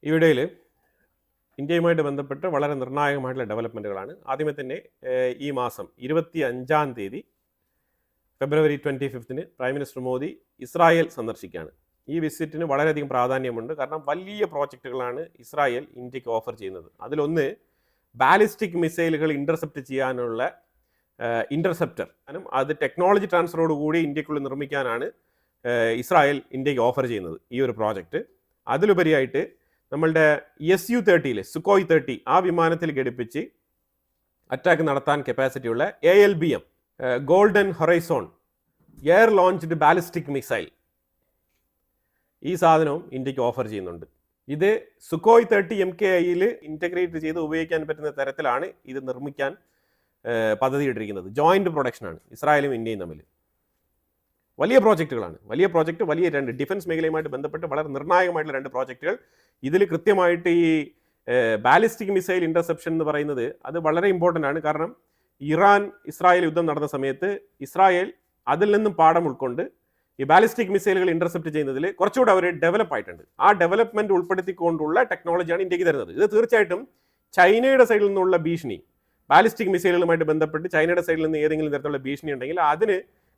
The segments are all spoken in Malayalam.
ഈ വീഡിയോയിൽ ഇന്ത്യയുമായിട്ട് ബന്ധപ്പെട്ട് വളരെ നിർണായകമായിട്ടുള്ള ഡെവലപ്മെൻറ്റുകളാണ്. ആദ്യമേ തന്നെ ഈ മാസം 25-ാം തീയതി ഫെബ്രുവരി 25-ന് പ്രൈം മിനിസ്റ്റർ മോദി ഇസ്രായേൽ സന്ദർശിക്കുകയാണ്. ഈ വിസിറ്റിന് വളരെയധികം പ്രാധാന്യമുണ്ട്. കാരണം വലിയ പ്രോജക്റ്റുകളാണ് ഇസ്രായേൽ ഇന്ത്യക്ക് ഓഫർ ചെയ്യുന്നത്. അതിലൊന്ന് ബാലിസ്റ്റിക് മിസൈലുകൾ ഇൻ്റർസെപ്റ്റ് ചെയ്യാനുള്ള ഇൻ്റർസെപ്റ്റർ. അത് ടെക്നോളജി ട്രാൻസ്ഫറോട് കൂടി ഇന്ത്യക്കുള്ളിൽ നിർമ്മിക്കാനാണ് ഇസ്രായേൽ ഇന്ത്യക്ക് ഓഫർ ചെയ്യുന്നത് ഈ ഒരു പ്രോജക്റ്റ്. അതിലുപരിയായിട്ട് നമ്മളുടെ Su-30 സുക്കോയ് 30 ആ വിമാനത്തിൽ ഘടിപ്പിച്ച് അറ്റാക്ക് നടത്താൻ കപ്പാസിറ്റിയുള്ള ALBM golden horizon air launched ballistic missile, ഈ സാധനവും ഇന്ത്യക്ക് ഓഫർ ചെയ്യുന്നുണ്ട്. ഇത് സുക്കോയ് 30 MKIയിൽ ഇൻ്റഗ്രേറ്റ് ചെയ്ത് ഉപയോഗിക്കാൻ പറ്റുന്ന തരത്തിലാണ് ഇത് നിർമ്മിക്കാൻ പദ്ധതിയിട്ടിരിക്കുന്നത്. ജോയിൻറ്റ് പ്രൊഡക്ഷനാണ് ഇസ്രായേലും ഇന്ത്യയും തമ്മിൽ. വലിയ പ്രോജക്റ്റുകളാണ്. വലിയ രണ്ട് ഡിഫൻസ് മേഖലയുമായിട്ട് ബന്ധപ്പെട്ട് വളരെ നിർണായകമായിട്ടുള്ള രണ്ട് പ്രോജക്റ്റുകൾ. ഇതിൽ കൃത്യമായിട്ട് ഈ ബാലിസ്റ്റിക് മിസൈൽ ഇൻ്റർസെപ്ഷൻ എന്ന് പറയുന്നത് അത് വളരെ ഇമ്പോർട്ടൻ്റ് ആണ്. കാരണം ഇറാൻ ഇസ്രായേൽ യുദ്ധം നടന്ന സമയത്ത് ഇസ്രായേൽ അതിൽ നിന്നും പാഠം ഉൾക്കൊണ്ട് ഈ ബാലിസ്റ്റിക് മിസൈലുകൾ ഇൻ്റർസെപ്റ്റ് ചെയ്യുന്നതിൽ കുറച്ചുകൂടെ അവർ ഡെവലപ്പ് ആയിട്ടുണ്ട്. ആ ഡെവലപ്മെൻറ്റ് ഉൾപ്പെടുത്തിക്കൊണ്ടുള്ള ടെക്നോളജിയാണ് ഇന്ത്യക്ക് തരുന്നത്. ഇത് തീർച്ചയായിട്ടും ചൈനയുടെ സൈഡിൽ നിന്നുള്ള ഭീഷണി, ബാലിസ്റ്റിക് മിസൈലുകളുമായിട്ട് ബന്ധപ്പെട്ട് ചൈനയുടെ സൈഡിൽ നിന്ന് ഏതെങ്കിലും തരത്തിലുള്ള ഭീഷണി ഉണ്ടെങ്കിൽ അതിന്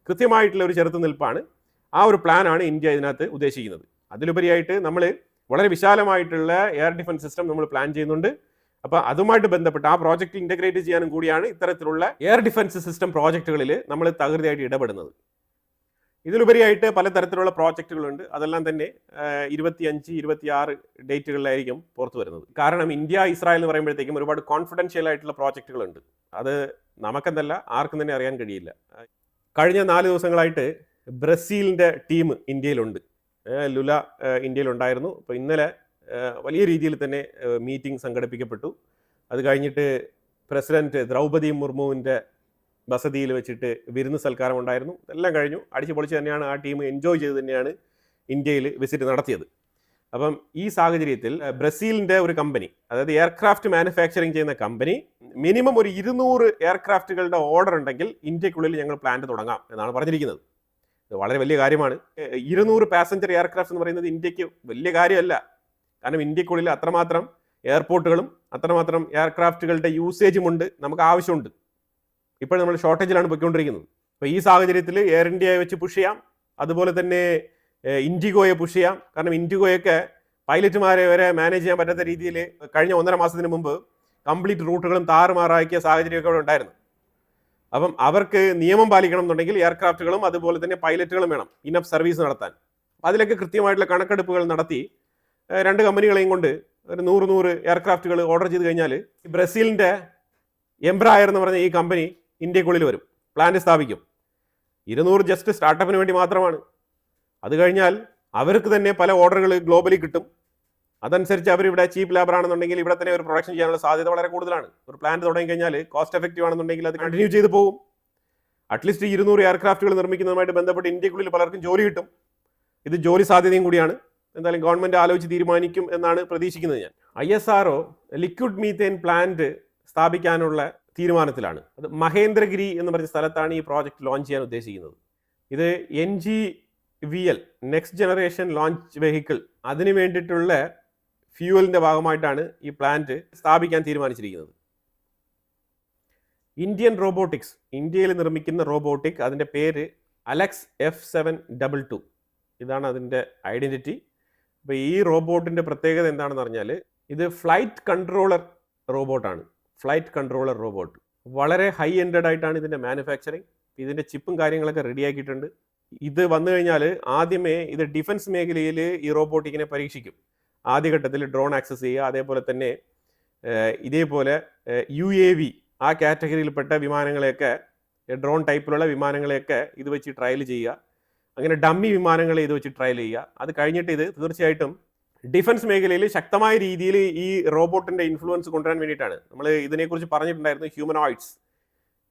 കൃത്യമായിട്ടുള്ള ഒരു ചെറുത്തുനിൽപ്പാണ്, ആ ഒരു പ്ലാനാണ് ഇന്ത്യ ഇതിനകത്ത് ഉദ്ദേശിക്കുന്നത്. അതിലുപരിയായിട്ട് നമ്മൾ വളരെ വിശാലമായിട്ടുള്ള എയർ ഡിഫൻസ് സിസ്റ്റം നമ്മൾ പ്ലാൻ ചെയ്യുന്നുണ്ട്. അപ്പോൾ അതുമായിട്ട് ബന്ധപ്പെട്ട് ആ പ്രോജക്റ്റ് ഇൻ്റഗ്രേറ്റ് ചെയ്യാനും കൂടിയാണ് ഇത്തരത്തിലുള്ള എയർ ഡിഫൻസ് സിസ്റ്റം പ്രോജക്റ്റുകളിൽ നമ്മൾ തകൃതിയായിട്ട് ഇടപെടുന്നത്. ഇതിലുപരിയായിട്ട് പലതരത്തിലുള്ള പ്രോജക്റ്റുകളുണ്ട്. അതെല്ലാം തന്നെ 25-26 ഡേറ്റുകളിലായിരിക്കും പുറത്തു വരുന്നത്. കാരണം ഇന്ത്യ ഇസ്രായേൽ എന്ന് പറയുമ്പോഴത്തേക്കും ഒരുപാട് കോൺഫിഡൻഷ്യൽ ആയിട്ടുള്ള പ്രോജക്റ്റുകളുണ്ട്. അത് നമുക്കെന്തല്ല ആർക്കും തന്നെ അറിയാൻ കഴിയില്ല. കഴിഞ്ഞ 4 ദിവസങ്ങളായിട്ട് ബ്രസീലിൻ്റെ ടീം ഇന്ത്യയിലുണ്ട്. ലുല ഇന്ത്യയിലുണ്ടായിരുന്നു. അപ്പോൾ ഇന്നലെ വലിയ രീതിയിൽ തന്നെ മീറ്റിംഗ് സംഘടിപ്പിക്കപ്പെട്ടു. അത് കഴിഞ്ഞിട്ട് പ്രസിഡന്റ് ദ്രൗപദി മുർമുവിൻ്റെ വസതിയിൽ വെച്ചിട്ട് വിരുന്ന് സൽക്കാരം ഉണ്ടായിരുന്നു. എല്ലാം കഴിഞ്ഞു, അടിച്ചു പൊളിച്ച് തന്നെയാണ് ആ ടീം എൻജോയ് ചെയ്ത് തന്നെയാണ് ഇന്ത്യയിൽ വിസിറ്റ് നടത്തിയത്. അപ്പം ഈ സാഹചര്യത്തിൽ ബ്രസീലിൻ്റെ ഒരു കമ്പനി, അതായത് എയർക്രാഫ്റ്റ് മാനുഫാക്ചറിങ് ചെയ്യുന്ന കമ്പനി, മിനിമം ഒരു 200 എയർക്രാഫ്റ്റുകളുടെ ഓർഡർ ഉണ്ടെങ്കിൽ ഇന്ത്യക്കുള്ളിൽ ഞങ്ങൾ പ്ലാന്റ് തുടങ്ങാം എന്നാണ് പറഞ്ഞിരിക്കുന്നത്. ഇത് വളരെ വലിയ കാര്യമാണ്. 200 പാസഞ്ചർ എയർക്രാഫ്റ്റ് എന്ന് പറയുന്നത് ഇന്ത്യക്ക് വലിയ കാര്യമല്ല. കാരണം ഇന്ത്യക്കുള്ളിൽ അത്രമാത്രം എയർപോർട്ടുകളും അത്രമാത്രം എയർക്രാഫ്റ്റുകളുടെ യൂസേജും ഉണ്ട്, നമുക്ക് ആവശ്യമുണ്ട്. ഇപ്പോൾ നമ്മൾ ഷോർട്ടേജിലാണ് പോയിക്കൊണ്ടിരിക്കുന്നത്. അപ്പോൾ ഈ സാഹചര്യത്തിൽ എയർ ഇന്ത്യയെ വെച്ച് പുഷ് ചെയ്യാം, അതുപോലെ തന്നെ ഇൻഡിഗോയെ പുഷ് ചെയ്യാം. കാരണം ഇൻഡിഗോയൊക്കെ പൈലറ്റുമാരെ വരെ മാനേജ് ചെയ്യാൻ പറ്റാത്ത രീതിയിൽ കഴിഞ്ഞ 1.5 മാസത്തിന് മുമ്പ് കംപ്ലീറ്റ് റൂട്ടുകളും താറുമാറാക്കിയ സാഹചര്യമൊക്കെ അവിടെ ഉണ്ടായിരുന്നു. അപ്പം അവർക്ക് നിയമം പാലിക്കണം എന്നുണ്ടെങ്കിൽ എയർക്രാഫ്റ്റുകളും അതുപോലെ തന്നെ പൈലറ്റുകളും വേണം ഇനഫ് സർവീസ് നടത്താൻ. അതിലൊക്കെ കൃത്യമായിട്ടുള്ള കണക്കെടുപ്പുകൾ നടത്തി 2 കമ്പനികളെയും കൊണ്ട് ഒരു 100 എയർക്രാഫ്റ്റുകൾ ഓർഡർ ചെയ്ത് കഴിഞ്ഞാൽ ബ്രസീലിൻ്റെ എംബ്രായർ എന്ന് പറഞ്ഞ ഈ കമ്പനി ഇന്ത്യക്കുള്ളിൽ വരും, പ്ലാന്റ് സ്ഥാപിക്കും. 200 ജസ്റ്റ് സ്റ്റാർട്ടപ്പിന് വേണ്ടി മാത്രമാണ്. അത് കഴിഞ്ഞാൽ അവർക്ക് തന്നെ പല ഓർഡറുകൾ ഗ്ലോബലി കിട്ടും. അതനുസരിച്ച് അവരിവിടെ ചീപ്പ് ലേബർ ആണെന്നുണ്ടെങ്കിൽ ഇവിടെ തന്നെ ഒരു പ്രൊഡക്ഷൻ ചെയ്യാനുള്ള സാധ്യത വളരെ കൂടുതലാണ്. ഒരു പ്ലാന്റ് തുടങ്ങി കഴിഞ്ഞാൽ കോസ്റ്റ് എഫക്റ്റീവ് ആണെന്നുണ്ടെങ്കിൽ അത് കണ്ടിന്യൂ ചെയ്ത് പോകും. അറ്റ്ലീസ്റ്റ് 200 എയർക്രാഫ്റ്റുകൾ നിർമ്മിക്കുന്നതുമായിട്ട് ബന്ധപ്പെട്ട് ഇന്ത്യക്കുള്ളിൽ പലർക്കും ജോലി കിട്ടും. ഇത് ജോലി സാധ്യതയും കൂടിയാണ്. എന്തായാലും ഗവൺമെൻറ് ആലോചിച്ച് തീരുമാനിക്കും എന്നാണ് പ്രതീക്ഷിക്കുന്നത് ഞാൻ. ISRO ലിക്വിഡ് മീത്തേൻ പ്ലാന്റ് സ്ഥാപിക്കാനുള്ള തീരുമാനത്തിലാണ്. അത് മഹേന്ദ്രഗിരി എന്ന് പറഞ്ഞ സ്ഥലത്താണ് ഈ പ്രോജക്റ്റ് ലോഞ്ച് ചെയ്യാൻ ഉദ്ദേശിക്കുന്നത്. ഇത് NGVL next generation launch vehicle, അതിന് വേണ്ടിയിട്ടുള്ള ഫ്യൂവലിൻ്റെ ഭാഗമായിട്ടാണ് ഈ പ്ലാന്റ് സ്ഥാപിക്കാൻ തീരുമാനിച്ചിരിക്കുന്നത്. ഇന്ത്യൻ റോബോട്ടിക്സ്, ഇന്ത്യയിൽ നിർമ്മിക്കുന്ന റോബോട്ടിക്, അതിൻ്റെ പേര് അലക്സ് F722. ഇതാണ് അതിൻ്റെ ഐഡൻറ്റിറ്റി. അപ്പോൾ ഈ റോബോട്ടിൻ്റെ പ്രത്യേകത എന്താണെന്ന് പറഞ്ഞാൽ ഇത് ഫ്ലൈറ്റ് കൺട്രോളർ റോബോട്ടാണ്. ഫ്ലൈറ്റ് കൺട്രോളർ റോബോട്ട് വളരെ ഹൈ എൻഡഡ് ആയിട്ടാണ് ഇതിൻ്റെ മാനുഫാക്ചറിങ്. ഇതിൻ്റെ ചിപ്പും കാര്യങ്ങളൊക്കെ റെഡിയാക്കിയിട്ടുണ്ട്. ഇത് വന്നു കഴിഞ്ഞാൽ ആദ്യമേ ഇത് ഡിഫൻസ് മേഖലയിൽ ഈ റോബോട്ടിക്കിനെ പരീക്ഷിക്കും. ആദ്യഘട്ടത്തിൽ ഡ്രോൺ ആക്സസ് ചെയ്യുക, അതേപോലെ തന്നെ ഇതേപോലെ UAV ആ കാറ്റഗറിയിൽപ്പെട്ട വിമാനങ്ങളെയൊക്കെ, ഡ്രോൺ ടൈപ്പിലുള്ള വിമാനങ്ങളെയൊക്കെ ഇത് വെച്ച് ട്രയൽ ചെയ്യുക. അങ്ങനെ ഡമ്മി വിമാനങ്ങളെ ഇത് വെച്ച് ട്രയൽ ചെയ്യുക. അത് കഴിഞ്ഞിട്ട് ഇത് തീർച്ചയായിട്ടും ഡിഫൻസ് മേഖലയിൽ ശക്തമായ രീതിയിൽ ഈ റോബോട്ടിൻ്റെ ഇൻഫ്ലുവൻസ് കൊണ്ടുവരാൻ വേണ്ടിയിട്ടാണ്. നമ്മൾ ഇതിനെക്കുറിച്ച് പറഞ്ഞിട്ടുണ്ടായിരുന്നു. ഹ്യൂമനോയിഡ്സ്,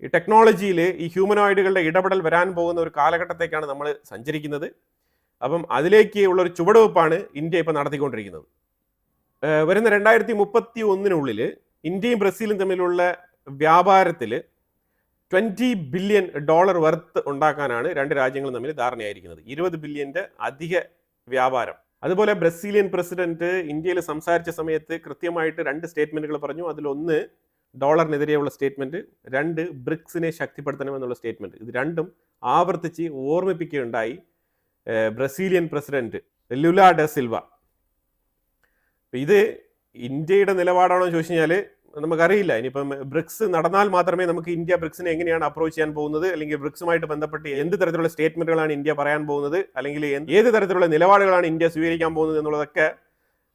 ഈ ടെക്നോളജിയിൽ ഈ ഹ്യൂമനോയിഡുകളുടെ ഇടപെടൽ വരാൻ പോകുന്ന ഒരു കാലഘട്ടത്തേക്കാണ് നമ്മൾ സഞ്ചരിക്കുന്നത്. അപ്പം അതിലേക്ക് ഉള്ളൊരു ചുവടുവെപ്പാണ് ഇന്ത്യ ഇപ്പോൾ നടത്തിക്കൊണ്ടിരിക്കുന്നത്. വരുന്ന 2031 ഇന്ത്യയും ബ്രസീലും തമ്മിലുള്ള വ്യാപാരത്തിൽ $20 ബില്യൺ വർത്ത് ഉണ്ടാക്കാനാണ് രണ്ട് രാജ്യങ്ങളും തമ്മിൽ ധാരണയായിരിക്കുന്നത്. 20 ബില്യൻ്റെ അധിക വ്യാപാരം അതുപോലെ ബ്രസീലിയൻ പ്രസിഡന്റ് ഇന്ത്യയിൽ സംസാരിച്ച സമയത്ത് കൃത്യമായിട്ട് 2 സ്റ്റേറ്റ്മെന്റുകൾ പറഞ്ഞു. അതിലൊന്ന് ഡോളറിനെതിരെയുള്ള സ്റ്റേറ്റ്മെന്റ്, 2 ബ്രിക്സിനെ ശക്തിപ്പെടുത്തണമെന്നുള്ള സ്റ്റേറ്റ്മെന്റ്. ഇത് രണ്ടും ആവർത്തിച്ച് ഓർമ്മിപ്പിക്കുകയുണ്ടായി Brazilian president Lula da Silva. ഇത് ഇന്ത്യയുടെ നിലപാടാണോ എന്ന് ചോദിച്ചു കഴിഞ്ഞാൽ നമുക്കറിയില്ല. ഇനിയിപ്പം ബ്രിക്സ് നടന്നാൽ മാത്രമേ നമുക്ക് ഇന്ത്യ ബ്രിക്സിനെ എങ്ങനെയാണ് അപ്രോച്ച് ചെയ്യാൻ പോകുന്നത്, അല്ലെങ്കിൽ ബ്രിക്സുമായിട്ട് ബന്ധപ്പെട്ട് എന്ത് തരത്തിലുള്ള സ്റ്റേറ്റ്മെന്റുകളാണ് ഇന്ത്യ പറയാൻ പോകുന്നത്, അല്ലെങ്കിൽ ഏത് തരത്തിലുള്ള നിലപാടുകളാണ് ഇന്ത്യ സ്വീകരിക്കാൻ പോകുന്നത് എന്നുള്ളതൊക്കെ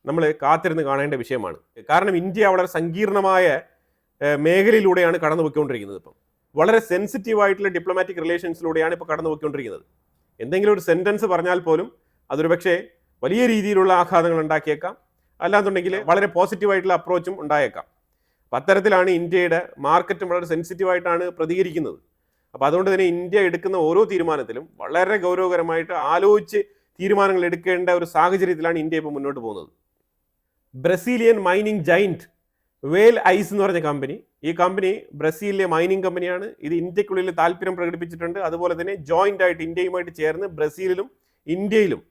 നമ്മൾ കാത്തിരുന്ന് കാണേണ്ട വിഷയമാണ്. കാരണം ഇന്ത്യ വളരെ സങ്കീർണമായ മേഖലയിലൂടെയാണ് കടന്നുപോയിക്കൊണ്ടിരിക്കുന്നത്. ഇപ്പം വളരെ സെൻസിറ്റീവ് ആയിട്ടുള്ള ഡിപ്ലോമാറ്റിക് റിലേഷൻസിലൂടെയാണ് ഇപ്പോൾ കടന്നുപോയിക്കൊണ്ടിരിക്കുന്നത്. എന്തെങ്കിലും ഒരു സെന്റൻസ് പറഞ്ഞാൽ പോലും അതൊരു പക്ഷേ വലിയ രീതിയിലുള്ള ആഘാതങ്ങൾ ഉണ്ടാക്കിയേക്കാം, അല്ലാന്നുണ്ടെങ്കിൽ വളരെ പോസിറ്റീവായിട്ടുള്ള അപ്രോച്ചും ഉണ്ടായേക്കാം. അപ്പം അത്തരത്തിലാണ് ഇന്ത്യയുടെ മാർക്കറ്റും വളരെ സെൻസിറ്റീവായിട്ടാണ് പ്രതികരിക്കുന്നത്. അപ്പോൾ അതുകൊണ്ട് തന്നെ ഇന്ത്യ എടുക്കുന്ന ഓരോ തീരുമാനത്തിലും വളരെ ഗൗരവകരമായിട്ട് ആലോചിച്ച് തീരുമാനങ്ങൾ എടുക്കേണ്ട ഒരു സാഹചര്യത്തിലാണ് ഇന്ത്യ ഇപ്പോൾ മുന്നോട്ട് പോകുന്നത്. ബ്രസീലിയൻ മൈനിങ് ജൈന്റ് വേൽ ഐസ് എന്ന് പറഞ്ഞ കമ്പനി, ഈ കമ്പനി ബ്രസീലിലെ മൈനിങ് കമ്പനിയാണ്. ഇത് ഇന്ത്യക്കുള്ളിൽ താല്പര്യം പ്രകടിപ്പിച്ചിട്ടുണ്ട്. അതുപോലെ തന്നെ ജോയിന്റ് ആയിട്ട് ഇന്ത്യയുമായിട്ട് ചേർന്ന് ബ്രസീലിലും ഇന്ത്യയിലും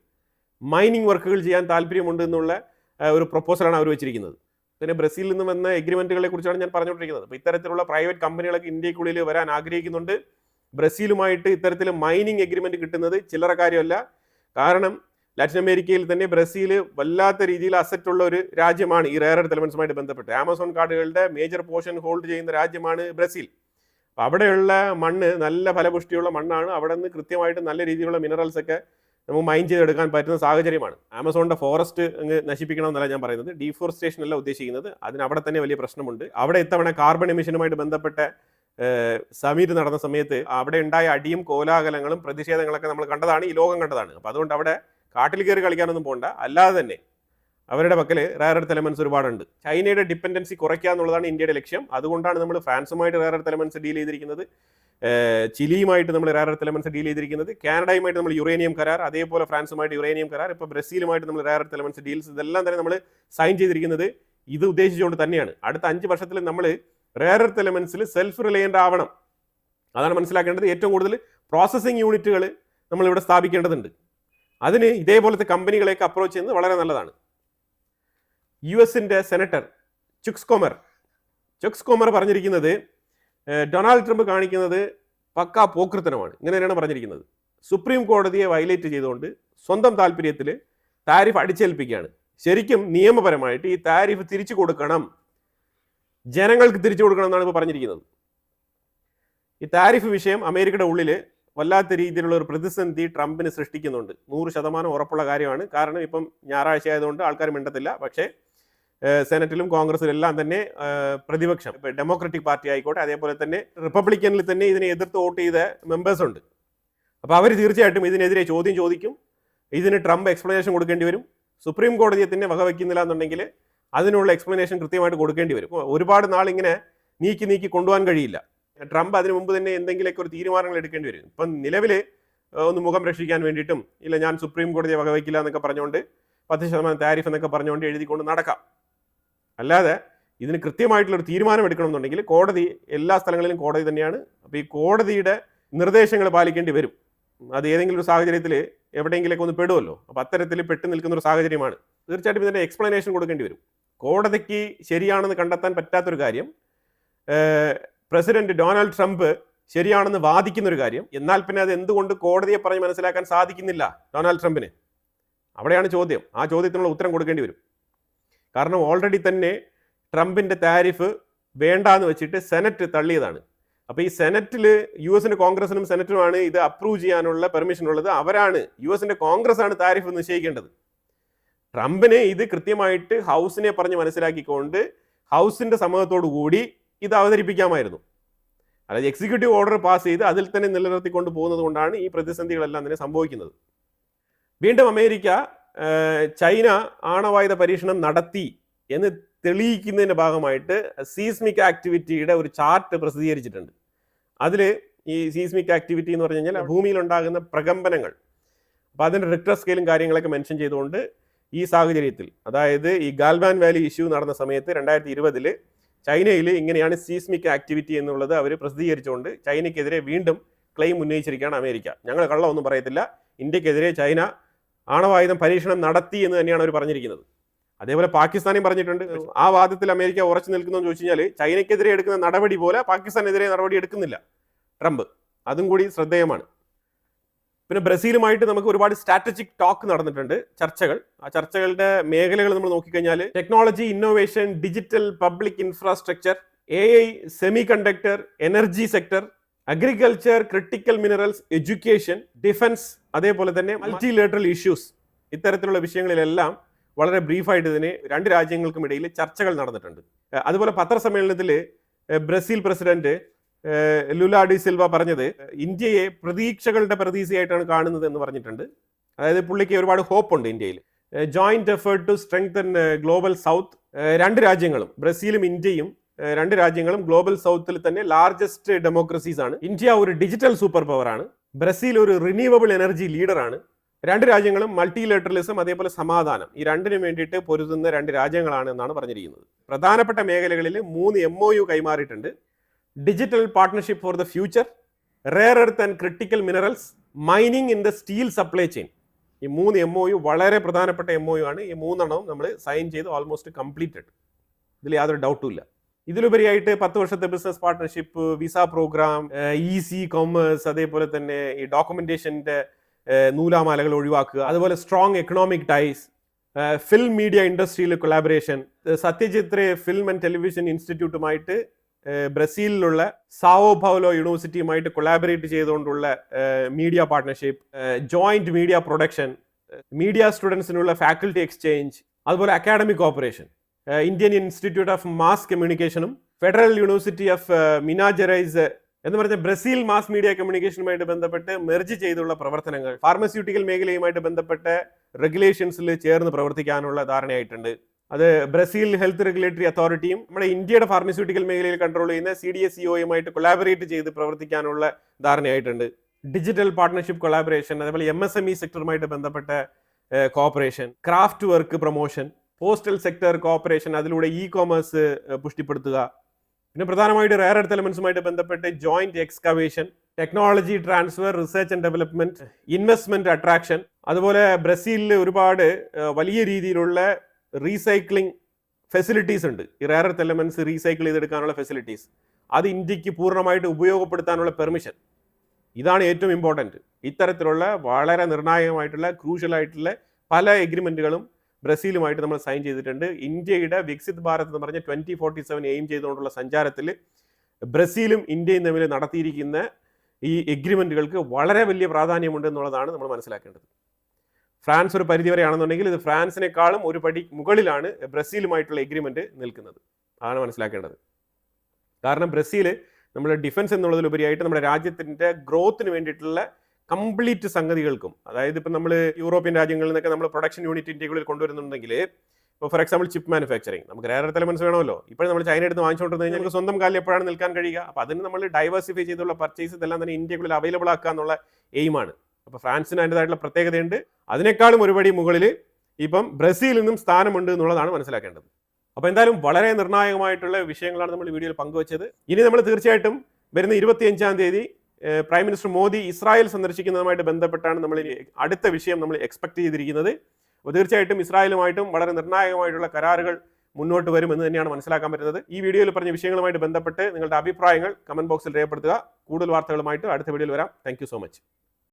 മൈനിങ് വർക്കുകൾ ചെയ്യാൻ താല്പര്യമുണ്ട് എന്നുള്ള ഒരു പ്രൊപ്പോസലാണ് അവർ വെച്ചിരിക്കുന്നത്. പിന്നെ ബ്രസീലിൽ നിന്ന് വന്ന എഗ്രിമെന്റുകളെ കുറിച്ചാണ് ഞാൻ പറഞ്ഞുകൊണ്ടിരിക്കുന്നത്. അപ്പോൾ ഇത്തരത്തിലുള്ള പ്രൈവറ്റ് കമ്പനികളൊക്കെ ഇന്ത്യക്കുള്ളിൽ വരാൻ ആഗ്രഹിക്കുന്നുണ്ട്. ബ്രസീലുമായിട്ട് ഇത്തരത്തിൽ മൈനിങ് എഗ്രിമെന്റ് കിട്ടുന്നത് ചില്ലറ കാര്യമല്ല. കാരണം ലാറ്റിൻ അമേരിക്കയിൽ തന്നെ ബ്രസീൽ വല്ലാത്ത രീതിയിൽ അസറ്റ് ഉള്ള ഒരു രാജ്യമാണ് ഈ റെയർ എർത്ത് എലമെന്റ്സുമായിട്ട് ബന്ധപ്പെട്ട്. ആമസോൺ കാടുകളുടെ മേജർ പോർഷൻ ഹോൾഡ് ചെയ്യുന്ന രാജ്യമാണ് ബ്രസീൽ. അപ്പോൾ അവിടെയുള്ള മണ്ണ് നല്ല ഫലപുഷ്ടിയുള്ള മണ്ണാണ്. അവിടെ നിന്ന് കൃത്യമായിട്ട് നല്ല രീതിയിലുള്ള മിനറൽസ് ഒക്കെ നമുക്ക് മൈൻ ചെയ്തെടുക്കാൻ പറ്റുന്ന സാഹചര്യമാണ്. ആമസോണിന്റെ ഫോറസ്റ്റ് അങ്ങ് നശിപ്പിക്കണമെന്നല്ല ഞാൻ പറയുന്നത്, ഡീഫോറസ്റ്റേഷൻ അല്ല ഉദ്ദേശിക്കുന്നത്. അതിന് അവിടെ തന്നെ വലിയ പ്രശ്നമുണ്ട്. അവിടെ ഇത്തവണ കാർബൺ എമിഷനുമായിട്ട് ബന്ധപ്പെട്ട സമിറ്റ് നടന്ന സമയത്ത് അവിടെ ഉണ്ടായ അടിയും കോലാഹലങ്ങളും പ്രതിഷേധങ്ങളൊക്കെ നമ്മൾ കണ്ടതാണ്, ഈ ലോകം കണ്ടതാണ്. അപ്പോൾ അതുകൊണ്ട് അവിടെ കാട്ടിൽ കയറി കളിക്കാനൊന്നും പോകണ്ട. അല്ലാതെ തന്നെ അവരുടെ പക്കൽ റെയർ എർത്ത് എലമെന്റ്സ് ഒരുപാടുണ്ട്. ചൈനയുടെ ഡിപ്പെൻഡൻസി കുറയ്ക്കുക എന്നുള്ളതാണ് ഇന്ത്യയുടെ ലക്ഷ്യം. അതുകൊണ്ടാണ് നമ്മൾ ഫ്രാൻസുമായിട്ട് റെയർ എർത്ത് എലമെന്റ്സ് ഡീൽ ചെയ്തിരിക്കുന്നത്, ചിലിയുമായിട്ട് നമ്മൾ റെയർ എർത്ത് എലമെന്റ്സ് ഡീൽ ചെയ്തിരിക്കുന്നത്, കാനഡയുമായിട്ട് നമ്മൾ യുറേനിയം കരാർ, അതേപോലെ ഫ്രാൻസുമായിട്ട് യുറേനിയം കരാർ, ഇപ്പോൾ ബ്രസീലുമായിട്ട് നമ്മൾ റെയർ എർത്ത് എലമെന്റ്സ് ഡീൽസ്, ഇതെല്ലാം തന്നെ നമ്മൾ സൈൻ ചെയ്തിരിക്കുന്നത് ഇത് ഉദ്ദേശിച്ചുകൊണ്ട് തന്നെയാണ്. അടുത്ത 5 വർഷത്തിൽ നമ്മൾ റെയർ എർത്ത് എലമെന്റ്സിൽ സെൽഫ് റിലയൻ്റ് ആവണം. അതാണ് മനസ്സിലാക്കേണ്ടത്. ഏറ്റവും കൂടുതൽ പ്രോസസ്സിംഗ് യൂണിറ്റുകൾ നമ്മളിവിടെ സ്ഥാപിക്കേണ്ടതുണ്ട്. അതിന് ഇതേപോലത്തെ കമ്പനികളെയൊക്കെ അപ്രോച്ച് ചെയ്യുന്നത് വളരെ നല്ലതാണ്. US സെനറ്റർ ചുക്സ് കൊമർ പറഞ്ഞിരിക്കുന്നത് ഡൊണാൾഡ് ട്രംപ് കാണിക്കുന്നത് പക്കാ പോക്രിത്തനമാണ്. ഇങ്ങനെ തന്നെയാണ് പറഞ്ഞിരിക്കുന്നത്. സുപ്രീം കോടതിയെ വയലേറ്റ് ചെയ്തുകൊണ്ട് സ്വന്തം താല്പര്യത്തിൽ താരിഫ് അടിച്ചേൽപ്പിക്കുകയാണ്. ശരിക്കും നിയമപരമായിട്ട് ഈ താരിഫ് തിരിച്ചു കൊടുക്കണം, ജനങ്ങൾക്ക് തിരിച്ചു കൊടുക്കണം എന്നാണ് ഇപ്പോൾ പറഞ്ഞിരിക്കുന്നത്. ഈ താരിഫ് വിഷയം അമേരിക്കയുടെ ഉള്ളിൽ വല്ലാത്ത രീതിയിലുള്ള ഒരു പ്രതിസന്ധി ട്രംപിന് സൃഷ്ടിക്കുന്നുണ്ട്. 100% ഉറപ്പുള്ള കാര്യമാണ്. കാരണം ഇപ്പം ഞായറാഴ്ച ആയതുകൊണ്ട് ആൾക്കാർ മിണ്ടത്തില്ല. പക്ഷേ സെനറ്റിലും കോൺഗ്രസിലും എല്ലാം തന്നെ പ്രതിപക്ഷം, ഡെമോക്രാറ്റിക് പാർട്ടി ആയിക്കോട്ടെ, അതേപോലെ തന്നെ റിപ്പബ്ലിക്കനിൽ തന്നെ ഇതിനെ എതിർത്ത് വോട്ട് ചെയ്ത മെമ്പേഴ്സ് ഉണ്ട്. അപ്പോൾ അവർ തീർച്ചയായിട്ടും ഇതിനെതിരെ ചോദ്യം ചോദിക്കും. ഇതിന് ട്രംപ് എക്സ്പ്ലനേഷൻ കൊടുക്കേണ്ടി വരും. സുപ്രീം കോടതിയെ തന്നെ വകവയ്ക്കുന്നില്ല എന്നുണ്ടെങ്കിൽ അതിനുള്ള എക്സ്പ്ലനേഷൻ കൃത്യമായിട്ട് കൊടുക്കേണ്ടി വരും. ഒരുപാട് നാളിങ്ങനെ നീക്കി കൊണ്ടുപോകാൻ കഴിയില്ല. ട്രംപ് അതിനു മുമ്പ് തന്നെ എന്തെങ്കിലുമൊക്കെ ഒരു തീരുമാനങ്ങൾ എടുക്കേണ്ടി വരും. ഇപ്പം നിലവിൽ ഒന്ന് മുഖം രക്ഷിക്കാൻ വേണ്ടിയിട്ടും ഇല്ല ഞാൻ സുപ്രീം കോടതിയെ വകവയ്ക്കില്ല എന്നൊക്കെ പറഞ്ഞുകൊണ്ട് 10% താരിഫ് എന്നൊക്കെ പറഞ്ഞുകൊണ്ട് എഴുതിക്കൊണ്ട് നടക്കാം. അല്ലാതെ ഇതിന് കൃത്യമായിട്ടുള്ളൊരു തീരുമാനം എടുക്കണമെന്നുണ്ടെങ്കിൽ കോടതി, എല്ലാ സ്ഥലങ്ങളിലും കോടതി തന്നെയാണ്. അപ്പോൾ ഈ കോടതിയുടെ നിർദ്ദേശങ്ങൾ പാലിക്കേണ്ടി വരും. അത് ഏതെങ്കിലും ഒരു സാഹചര്യത്തിൽ എവിടെയെങ്കിലൊക്കെ ഒന്ന് പെടുമല്ലോ. അപ്പോൾ അത്തരത്തിൽ പെട്ടു നിൽക്കുന്ന ഒരു സാഹചര്യമാണ്. തീർച്ചയായിട്ടും ഇതിൻ്റെ എക്സ്പ്ലനേഷൻ കൊടുക്കേണ്ടി വരും. കോടതിക്ക് ശരിയാണെന്ന് കണ്ടെത്താൻ പറ്റാത്തൊരു കാര്യം, പ്രസിഡന്റ് ഡൊണാൾഡ് ട്രംപ് ശരിയാണെന്ന് വാദിക്കുന്ന ഒരു കാര്യം, എന്നാൽ പിന്നെ അത് എന്തുകൊണ്ട് കോടതിയെ പറഞ്ഞ് മനസ്സിലാക്കാൻ സാധിക്കുന്നില്ല ഡൊണാൾഡ് ട്രംപിന്? അവിടെയാണ് ചോദ്യം. ആ ചോദ്യത്തിനുള്ള ഉത്തരം കൊടുക്കേണ്ടി വരും. കാരണം ഓൾറെഡി തന്നെ ട്രംപിൻ്റെ താരിഫ് വേണ്ടാന്ന് വെച്ചിട്ട് സെനറ്റ് തള്ളിയതാണ്. അപ്പോൾ ഈ സെനറ്റിൽ US കോൺഗ്രസിനും സെനറ്റിനുമാണ് ഇത് അപ്രൂവ് ചെയ്യാനുള്ള പെർമിഷൻ ഉള്ളത്. അവരാണ്, US കോൺഗ്രസ് ആണ് താരിഫ് നിശ്ചയിക്കേണ്ടത്. ട്രംപിന് ഇത് കൃത്യമായിട്ട് ഹൗസിനെ പറഞ്ഞ് മനസ്സിലാക്കിക്കൊണ്ട് ഹൗസിൻ്റെ സമ്മതത്തോടു കൂടി ഇത് അവതരിപ്പിക്കാമായിരുന്നു. അതായത് എക്സിക്യൂട്ടീവ് ഓർഡർ പാസ് ചെയ്ത് അതിൽ തന്നെ നിലനിർത്തിക്കൊണ്ട് പോകുന്നത് കൊണ്ടാണ് ഈ പ്രതിസന്ധികളെല്ലാം തന്നെ സംഭവിക്കുന്നത്. വീണ്ടും അമേരിക്ക ചൈന ആണവായുധ പരീക്ഷണം നടത്തി എന്ന് തെളിയിക്കുന്നതിൻ്റെ ഭാഗമായിട്ട് സീസ്മിക് ആക്ടിവിറ്റിയുടെ ഒരു ചാർട്ട് പ്രസിദ്ധീകരിച്ചിട്ടുണ്ട്. അതിൽ ഈ സീസ്മിക് ആക്ടിവിറ്റി എന്ന് പറഞ്ഞു കഴിഞ്ഞാൽ ഭൂമിയിലുണ്ടാകുന്ന പ്രകമ്പനങ്ങൾ, അപ്പോൾ അതിൻ്റെ റിക്ടർ സ്കെയിലും കാര്യങ്ങളൊക്കെ മെൻഷൻ ചെയ്തുകൊണ്ട് ഈ സാഹചര്യത്തിൽ, അതായത് ഈ ഗാൽവാൻ വാലി ഇഷ്യൂ നടന്ന സമയത്ത് 2020 ചൈനയിൽ ഇങ്ങനെയാണ് സീസ്മിക് ആക്ടിവിറ്റി എന്നുള്ളത് അവർ പ്രസിദ്ധീകരിച്ചുകൊണ്ട് ചൈനയ്ക്കെതിരെ വീണ്ടും ക്ലെയിം ഉന്നയിച്ചിരിക്കുകയാണ് അമേരിക്ക. ഞങ്ങൾ കള്ളമൊന്നും പറയത്തില്ല, ഇന്ത്യക്കെതിരെ ചൈന ആണവായുധം പരീക്ഷണം നടത്തി എന്ന് തന്നെയാണ് അവർ പറഞ്ഞിരിക്കുന്നത്. അതേപോലെ പാകിസ്ഥാനെയും പറഞ്ഞിട്ടുണ്ട്. ആ വാദത്തിൽ അമേരിക്ക ഉറച്ചു നിൽക്കുന്നതെന്ന് ചോദിച്ചു കഴിഞ്ഞാൽ ചൈനയ്ക്കെതിരെ എടുക്കുന്ന നടപടി പോലെ പാകിസ്ഥാനെതിരെ നടപടി എടുക്കുന്നില്ല ട്രംപ്. അതും കൂടി ശ്രദ്ധേയമാണ്. പിന്നെ ബ്രസീലുമായിട്ട് നമുക്ക് ഒരുപാട് സ്ട്രാറ്റജിക് ടോക്ക് നടന്നിട്ടുണ്ട്, ചർച്ചകൾ. ആ ചർച്ചകളുടെ മേഖലകൾ നമ്മൾ നോക്കിക്കഴിഞ്ഞാൽ technology, innovation, digital, public infrastructure, AI, semi conductor, energy sector, agriculture, critical minerals, education, defence, അതേപോലെ തന്നെ മൾട്ടിലേറ്ററൽ ഇഷ്യൂസ്, ഇത്തരത്തിലുള്ള വിഷയങ്ങളിലെല്ലാം വളരെ ബ്രീഫായിട്ട് ഇതിന് രണ്ട് രാജ്യങ്ങൾക്കും ഇടയിൽ ചർച്ചകൾ നടന്നിട്ടുണ്ട്. അതുപോലെ പത്രസമ്മേളനത്തിൽ Brazil president Lula D Silva പറഞ്ഞത് ഇന്ത്യയെ പ്രതീക്ഷകളുടെ പ്രതീക്ഷയായിട്ടാണ് കാണുന്നത് എന്ന് പറഞ്ഞിട്ടുണ്ട്. അതായത് പുള്ളിക്ക് ഒരുപാട് ഹോപ്പ് ഉണ്ട് ഇന്ത്യയിൽ. Joint effort to strengthen global south. രണ്ട് രാജ്യങ്ങളും, ബ്രസീലും ഇന്ത്യയും, രണ്ട് രാജ്യങ്ങളും ഗ്ലോബൽ സൗത്തിൽ തന്നെ ലാർജസ്റ്റ് ഡെമോക്രസീസ് ആണ്. ഇന്ത്യ ഒരു ഡിജിറ്റൽ സൂപ്പർ പവർ ആണ്. ബ്രസീൽ ഒരു റിന്യൂവബിൾ എനർജി ലീഡറാണ്. രണ്ട് രാജ്യങ്ങളും മൾട്ടിലേറ്ററലിസം, അതേപോലെ സമാധാനം, ഈ രണ്ടിനും വേണ്ടിയിട്ട് പൊരുതുന്ന രണ്ട് രാജ്യങ്ങളാണ് എന്നാണ് പറഞ്ഞിരിക്കുന്നത്. പ്രധാനപ്പെട്ട മേഖലകളിൽ 3 MOU കൈമാറിയിട്ടുണ്ട്. Digital partnership for the future, rare earth and critical minerals, mining in the steel supply chain. ഈ 3 MOU വളരെ പ്രധാനപ്പെട്ട MOU ആണ്. ഈ 3 നമ്മൾ സൈൻ ചെയ്ത് ഓൾമോസ്റ്റ് കംപ്ലീറ്റഡ്. ഇതിൽ യാതൊരു ഡൗട്ടും ഇല്ല. ഇതിലുപരിയായിട്ട് 10 വർഷത്തെ business partnership, visa program, easy commerce, അതേപോലെ തന്നെ ഈ ഡോക്യുമെന്റേഷന്റെ നൂലാമാലകൾ ഒഴിവാക്കുക, അതുപോലെ strong economic ties, film media ഇൻഡസ്ട്രിയിൽ collaboration, Satyajit Ray film and television ഇൻസ്റ്റിറ്റ്യൂട്ടുമായിട്ട് ബ്രസീലിലുള്ള സാവോ പൗലോ യൂണിവേഴ്സിറ്റിയുമായിട്ട് കൊളാബറേറ്റ് ചെയ്തുകൊണ്ടുള്ള media partnership, joint media production, media സ്റ്റുഡൻസിനുള്ള ഫാക്കൽറ്റി എക്സ്ചേഞ്ച്, അതുപോലെ academic cooperation, Indian Institute of Mass കമ്മ്യൂണിക്കേഷനും ഫെഡറൽ യൂണിവേഴ്സിറ്റി ഓഫ് മിനാജറൈസ് എന്ന് പറഞ്ഞ ബ്രസീൽ മാസ് മീഡിയ കമ്മ്യൂണിക്കേഷനുമായിട്ട് ബന്ധപ്പെട്ട് മെർജ് ചെയ്തുള്ള പ്രവർത്തനങ്ങൾ, ഫാർമസ്യൂട്ടിക്കൽ മേഖലയുമായിട്ട് ബന്ധപ്പെട്ട റെഗുലേഷൻസിൽ ചേർന്ന് പ്രവർത്തിക്കാനുള്ള ധാരണയായിട്ടുണ്ട്. അത് ബ്രസീൽ ഹെൽത്ത് റെഗുലേറ്ററി അതോറിറ്റിയും നമ്മുടെ ഇന്ത്യയുടെ ഫാർമസ്യൂട്ടിക്കൽ മേഖലയിൽ കൺട്രോൾ ചെയ്യുന്ന CDSCOയുമായിട്ട് കൊളാബറേറ്റ് ചെയ്ത് പ്രവർത്തിക്കാനുള്ള ധാരണയായിട്ടുണ്ട്. ഡിജിറ്റൽ പാർട്ട്ണർഷിപ്പ് കൊളാബറേഷൻ, അതേപോലെ MSME സെക്ടറുമായിട്ട് ബന്ധപ്പെട്ട cooperation, craft work promotion, postal sector cooperation, അതിലൂടെ കോമേഴ്സ് പുഷ്ടിപ്പെടുത്തുക. പിന്നെ പ്രധാനമായിട്ട് റെയർ എർത്ത് എലമെന്റ്സുമായിട്ട് ബന്ധപ്പെട്ട് joint excavation, technology transfer, research and development, investment attraction. അതുപോലെ ബ്രസീലിൽ ഒരുപാട് വലിയ രീതിയിലുള്ള റീസൈക്ലിംഗ് ഫെസിലിറ്റീസ് ഉണ്ട്. ഈ റെയർ എർത്ത് എലമെന്റ്സ് റീസൈക്കിൾ ചെയ്തെടുക്കാനുള്ള ഫെസിലിറ്റീസ്, അത് ഇന്ത്യക്ക് പൂർണ്ണമായിട്ട് ഉപയോഗപ്പെടുത്താനുള്ള പെർമിഷൻ, ഇതാണ് ഏറ്റവും ഇമ്പോർട്ടൻറ്റ്. ഇത്തരത്തിലുള്ള വളരെ നിർണായകമായിട്ടുള്ള ക്രൂഷ്യലായിട്ടുള്ള പല എഗ്രിമെന്റുകളും ബ്രസീലുമായിട്ട് നമ്മൾ സൈൻ ചെയ്തിട്ടുണ്ട്. ഇന്ത്യയുടെ വികസിത് ഭാരത് എന്ന് പറഞ്ഞ 2047 എയിം ചെയ്തുകൊണ്ടുള്ള സഞ്ചാരത്തിൽ ബ്രസീലും ഇന്ത്യയും തമ്മിൽ നടത്തിയിരിക്കുന്ന ഈ എഗ്രിമെന്റുകൾക്ക് വളരെ വലിയ പ്രാധാന്യമുണ്ട് എന്നുള്ളതാണ് നമ്മൾ മനസ്സിലാക്കേണ്ടത്. ഫ്രാൻസ് ഒരു പരിധി വരെയാണെന്നുണ്ടെങ്കിൽ ഇത് ഫ്രാൻസിനേക്കാളും ഒരു പടി മുകളിലാണ് ബ്രസീലുമായിട്ടുള്ള എഗ്രിമെന്റ് നിൽക്കുന്നത്. അതാണ് മനസ്സിലാക്കേണ്ടത്. കാരണം ബ്രസീൽ നമ്മുടെ ഡിഫൻസ് എന്നുള്ളതിലുപരിയായിട്ട് നമ്മുടെ രാജ്യത്തിൻ്റെ ഗ്രോത്തിന് വേണ്ടിയിട്ടുള്ള കംപ്ലീറ്റ് സംഗതികൾക്കും, അതായത് ഇപ്പം നമ്മൾ യൂറോപ്യൻ രാജ്യങ്ങളിൽ നിന്നൊക്കെ നമ്മൾ പ്രൊഡക്ഷൻ യൂണിറ്റ് ഇന്ത്യകളിൽ കൊണ്ടുവരുന്നുണ്ടെങ്കിൽ, ഇപ്പോൾ ഫോർ എക്സാമ്പിൾ ചിപ്പ് മാനുഫാക്ചറിങ്, നമുക്ക് റെയർ എർത്ത് എലമെന്റ്സ് വേണമല്ലോ. ഇപ്പോൾ നമ്മൾ ചൈന എടുത്ത് വാങ്ങിച്ചുകൊണ്ടിരുന്ന കഴിഞ്ഞാൽ നമുക്ക് സ്വന്തം കാലിൽ എപ്പോഴാണ് നിൽക്കാൻ കഴിയുക? അപ്പോൾ അതിന് നമ്മൾ ഡൈവേഴ്സിഫൈ ചെയ്തുള്ള പർച്ചേസ് ഇതെല്ലാം തന്നെ ഇന്ത്യക്കുള്ളിൽ അവൈലബിൾ ആക്കുക എന്നുള്ള എയിമാണ്. അപ്പോൾ ഫ്രാൻസിന് അതിൻ്റെതായിട്ടുള്ള പ്രത്യേകതയുണ്ട്. അതിനേക്കാളും ഒരുപടി മുകളിൽ ഇപ്പം ബ്രസീലിൽ നിന്നും സ്ഥാനമുണ്ട് എന്നുള്ളതാണ് മനസ്സിലാക്കേണ്ടത്. അപ്പോൾ എന്തായാലും വളരെ നിർണായകമായിട്ടുള്ള വിഷയങ്ങളാണ് നമ്മൾ വീഡിയോയിൽ പങ്കുവച്ചത്. ഇനി നമ്മൾ തീർച്ചയായിട്ടും വരുന്ന 25-ാം തീയതി പ്രൈം മിനിസ്റ്റർ മോദി ഇസ്രായേൽ സന്ദർശിക്കുന്നതുമായിട്ട് ബന്ധപ്പെട്ടാണ് നമ്മൾ അടുത്ത വിഷയം നമ്മൾ എക്സ്പെക്ട് ചെയ്തിരിക്കുന്നത്. അപ്പോൾ തീർച്ചയായിട്ടും ഇസ്രായേലുമായിട്ടും വളരെ നിർണായകമായിട്ടുള്ള കരാറുകൾ മുന്നോട്ട് വരും എന്ന് തന്നെയാണ് മനസ്സിലാക്കാൻ പറ്റുന്നത്. ഈ വീഡിയോയിൽ പറഞ്ഞ വിഷയങ്ങളുമായിട്ട് ബന്ധപ്പെട്ട് നിങ്ങളുടെ അഭിപ്രായങ്ങൾ കമന്റ് ബോക്സിൽ രേഖപ്പെടുത്തുക. കൂടുതൽ വാർത്തകളുമായിട്ട് അടുത്ത വീഡിയോയിൽ വരാം. Thank you so much.